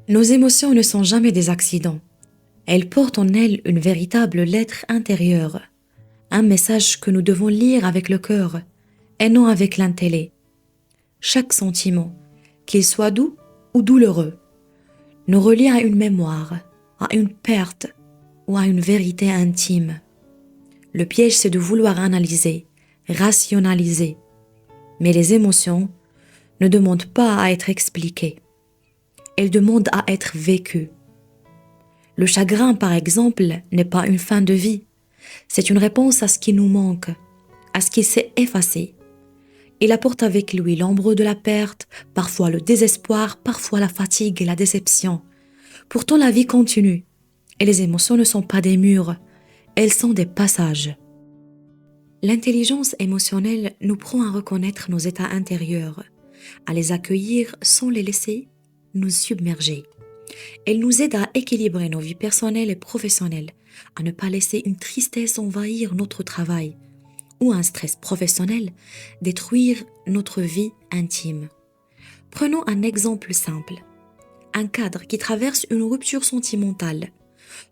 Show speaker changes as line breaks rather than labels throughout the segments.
Nos émotions ne sont jamais des accidents. Elles portent en elles une véritable lettre intérieure, un message que nous devons lire avec le cœur et non avec l'intellect. Chaque sentiment, qu'il soit doux ou douloureux, nous relie à une mémoire, à une perte ou à une vérité intime. Le piège, c'est de vouloir analyser, rationaliser. Mais les émotions ne demandent pas à être expliquées. Elles demandent à être vécues. Le chagrin, par exemple, n'est pas une fin de vie. C'est une réponse à ce qui nous manque, à ce qui s'est effacé. Il apporte avec lui l'ombre de la perte, parfois le désespoir, parfois la fatigue et la déception. Pourtant, la vie continue. Et les émotions ne sont pas des murs, elles sont des passages. L'intelligence émotionnelle nous prend à reconnaître nos états intérieurs, à les accueillir sans les laisser nous submerger. Elle nous aide à équilibrer nos vies personnelles et professionnelles, à ne pas laisser une tristesse envahir notre travail ou un stress professionnel détruire notre vie intime. Prenons un exemple simple. Un cadre qui traverse une rupture sentimentale.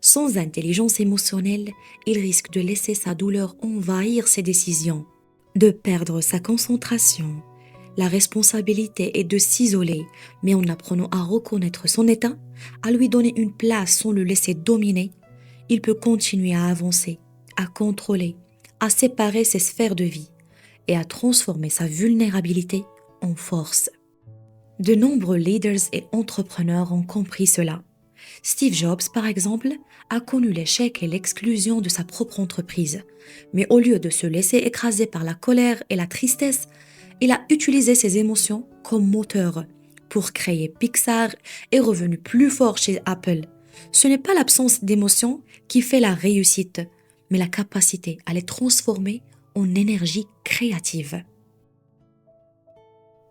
Sans intelligence émotionnelle, il risque de laisser sa douleur envahir ses décisions, de perdre sa concentration. La responsabilité est de s'isoler, mais en apprenant à reconnaître son état, à lui donner une place sans le laisser dominer, il peut continuer à avancer, à contrôler, à séparer ses sphères de vie et à transformer sa vulnérabilité en force. De nombreux leaders et entrepreneurs ont compris cela. Steve Jobs, par exemple, a connu l'échec et l'exclusion de sa propre entreprise. Mais au lieu de se laisser écraser par la colère et la tristesse, il a utilisé ses émotions comme moteur pour créer Pixar et revenu plus fort chez Apple. Ce n'est pas l'absence d'émotions qui fait la réussite, mais la capacité à les transformer en énergie créative.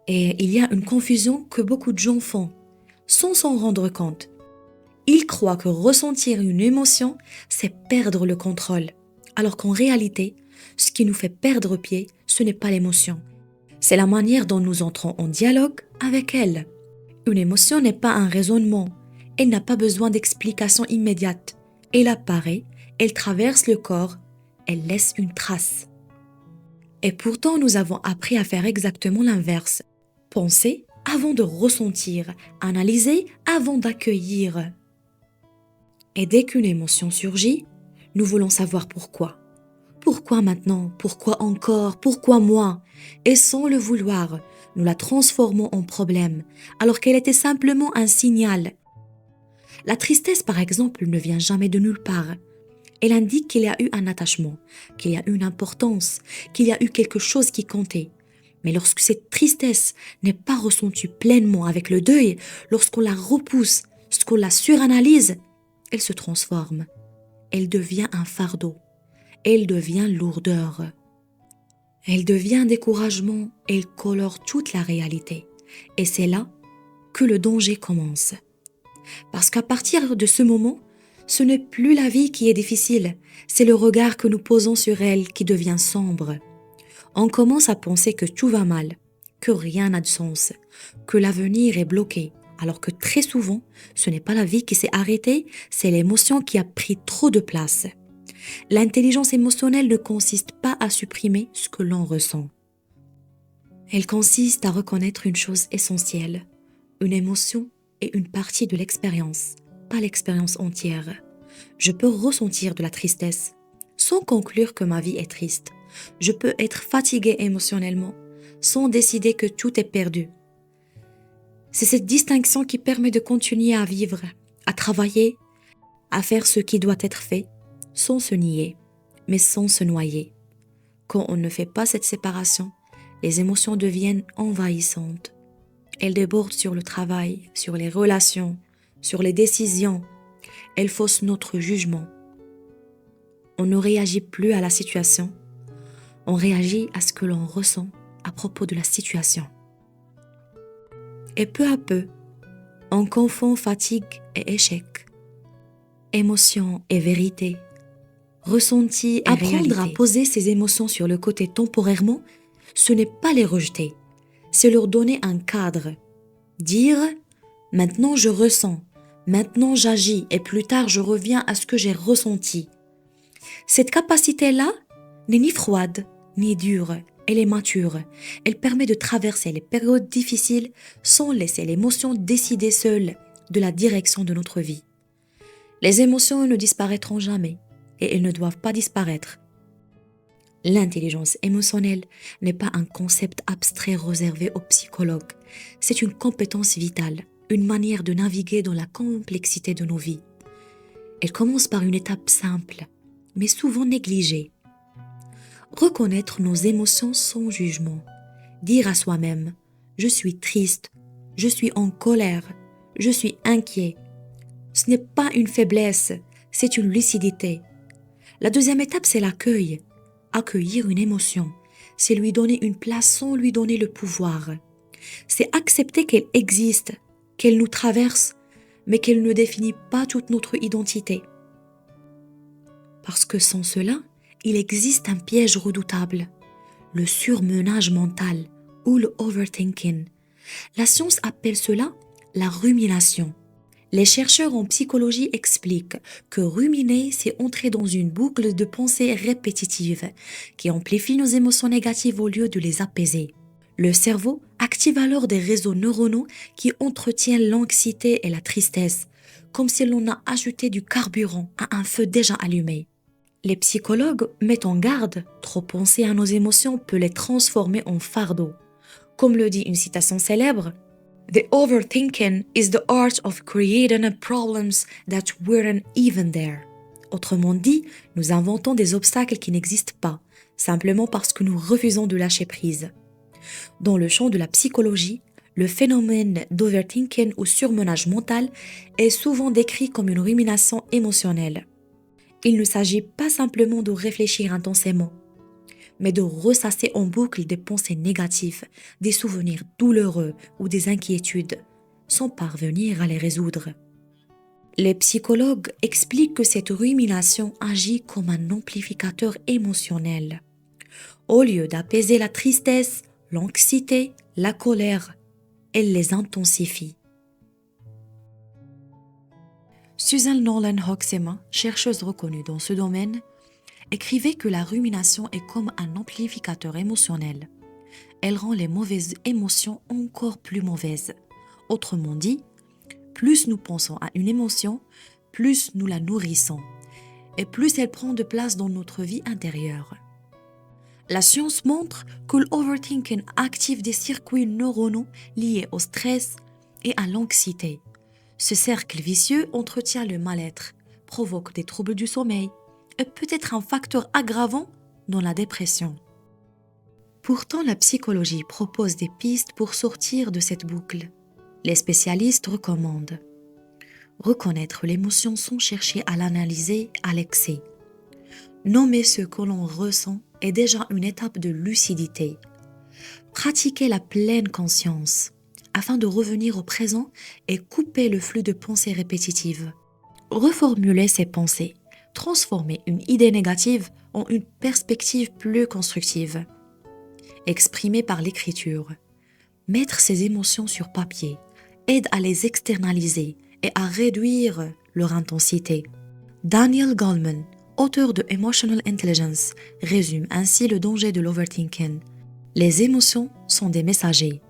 Et il y a une confusion que beaucoup de gens font, sans s'en rendre compte. Ils croient que ressentir une émotion, c'est perdre le contrôle, alors qu'en réalité, ce qui nous fait perdre pied, ce n'est pas l'émotion. C'est la manière dont nous entrons en dialogue avec elle. Une émotion n'est pas un raisonnement, elle n'a pas besoin d'explication immédiate. Elle apparaît, elle traverse le corps, elle laisse une trace. Et pourtant, nous avons appris à faire exactement l'inverse. Penser avant de ressentir, analyser avant d'accueillir. Et dès qu'une émotion surgit, nous voulons savoir pourquoi. Pourquoi maintenant? Pourquoi encore? Pourquoi moi? Et sans le vouloir, nous la transformons en problème, alors qu'elle était simplement un signal. La tristesse, par exemple, ne vient jamais de nulle part. Elle indique qu'il y a eu un attachement, qu'il y a eu une importance, qu'il y a eu quelque chose qui comptait. Mais lorsque cette tristesse n'est pas ressentie pleinement avec le deuil, lorsqu'on la repousse, lorsqu'on la suranalyse, elle se transforme. Elle devient un fardeau. Elle devient lourdeur. Elle devient découragement. Elle colore toute la réalité. Et c'est là que le danger commence. Parce qu'à partir de ce moment, ce n'est plus la vie qui est difficile, c'est le regard que nous posons sur elle qui devient sombre. On commence à penser que tout va mal, que rien n'a de sens, que l'avenir est bloqué, alors que très souvent, ce n'est pas la vie qui s'est arrêtée, c'est l'émotion qui a pris trop de place. L'intelligence émotionnelle ne consiste pas à supprimer ce que l'on ressent. Elle consiste à reconnaître une chose essentielle. Une émotion est une partie de l'expérience, pas l'expérience entière. Je peux ressentir de la tristesse, sans conclure que ma vie est triste. Je peux être fatiguée émotionnellement, sans décider que tout est perdu. C'est cette distinction qui permet de continuer à vivre, à travailler, à faire ce qui doit être fait, sans se nier, mais sans se noyer. Quand on ne fait pas cette séparation, les émotions deviennent envahissantes. Elles débordent sur le travail, sur les relations, sur les décisions. Elles faussent notre jugement. On ne réagit plus à la situation, on réagit à ce que l'on ressent à propos de la situation. Et peu à peu, on confond fatigue et échec, émotion et vérité, ressenti et réalité. Apprendre à poser ces émotions sur le côté temporairement, ce n'est pas les rejeter, c'est leur donner un cadre. Dire « maintenant je ressens », Maintenant j'agis et plus tard je reviens à ce que j'ai ressenti. Cette capacité-là n'est ni froide, ni dure, elle est mature. Elle permet de traverser les périodes difficiles sans laisser l'émotion décider seule de la direction de notre vie. Les émotions ne disparaîtront jamais et elles ne doivent pas disparaître. L'intelligence émotionnelle n'est pas un concept abstrait réservé aux psychologues. C'est une compétence vitale, une manière de naviguer dans la complexité de nos vies. Elle commence par une étape simple, mais souvent négligée. Reconnaître nos émotions sans jugement. Dire à soi-même « Je suis triste, je suis en colère, je suis inquiet ». Ce n'est pas une faiblesse, c'est une lucidité. La deuxième étape, c'est l'accueil. Accueillir une émotion, c'est lui donner une place sans lui donner le pouvoir. C'est accepter qu'elle existe, qu'elle nous traverse, mais qu'elle ne définit pas toute notre identité. Parce que sans cela, il existe un piège redoutable, le surmenage mental ou le overthinking. La science appelle cela la rumination. Les chercheurs en psychologie expliquent que ruminer, c'est entrer dans une boucle de pensée répétitive qui amplifie nos émotions négatives au lieu de les apaiser. Le cerveau active alors des réseaux neuronaux qui entretiennent l'anxiété et la tristesse, comme si l'on a ajouté du carburant à un feu déjà allumé. Les psychologues mettent en garde, trop penser à nos émotions peut les transformer en fardeau. Comme le dit une citation célèbre, The overthinking is the art of creating problems that weren't even there. Autrement dit, nous inventons des obstacles qui n'existent pas, simplement parce que nous refusons de lâcher prise. Dans le champ de la psychologie, le phénomène d'overthinking ou surmenage mental est souvent décrit comme une rumination émotionnelle. Il ne s'agit pas simplement de réfléchir intensément, mais de ressasser en boucle des pensées négatives, des souvenirs douloureux ou des inquiétudes, sans parvenir à les résoudre. Les psychologues expliquent que cette rumination agit comme un amplificateur émotionnel. Au lieu d'apaiser la tristesse, l'anxiété, la colère, elle les intensifie. Susan Nolan-Hoxema, chercheuse reconnue dans ce domaine, écrivait que la rumination est comme un amplificateur émotionnel. Elle rend les mauvaises émotions encore plus mauvaises. Autrement dit, plus nous pensons à une émotion, plus nous la nourrissons, et plus elle prend de place dans notre vie intérieure. La science montre que l'overthinking active des circuits neuronaux liés au stress et à l'anxiété. Ce cercle vicieux entretient le mal-être, provoque des troubles du sommeil, et peut être un facteur aggravant dans la dépression. Pourtant, la psychologie propose des pistes pour sortir de cette boucle. Les spécialistes recommandent reconnaître l'émotion sans chercher à l'analyser à l'excès. Nommer ce que l'on ressent est déjà une étape de lucidité. Pratiquer la pleine conscience afin de revenir au présent et couper le flux de pensées répétitives. Reformuler ses pensées. Transformer une idée négative en une perspective plus constructive. Exprimer par l'écriture. Mettre ses émotions sur papier aide à les externaliser et à réduire leur intensité. Daniel Goleman, auteur de Emotional Intelligence, résume ainsi le danger de l'overthinking. Les émotions sont des messagers.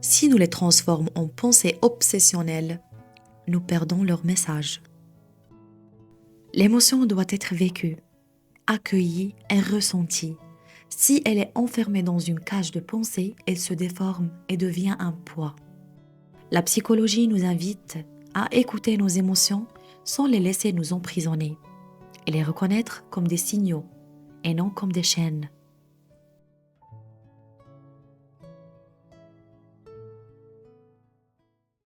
Si nous les transformons en pensées obsessionnelles, nous perdons leur message. L'émotion doit être vécue, accueillie et ressentie. Si elle est enfermée dans une cage de pensée, elle se déforme et devient un poids. La psychologie nous invite à écouter nos émotions sans les laisser nous emprisonner et les reconnaître comme des signaux et non comme des chaînes.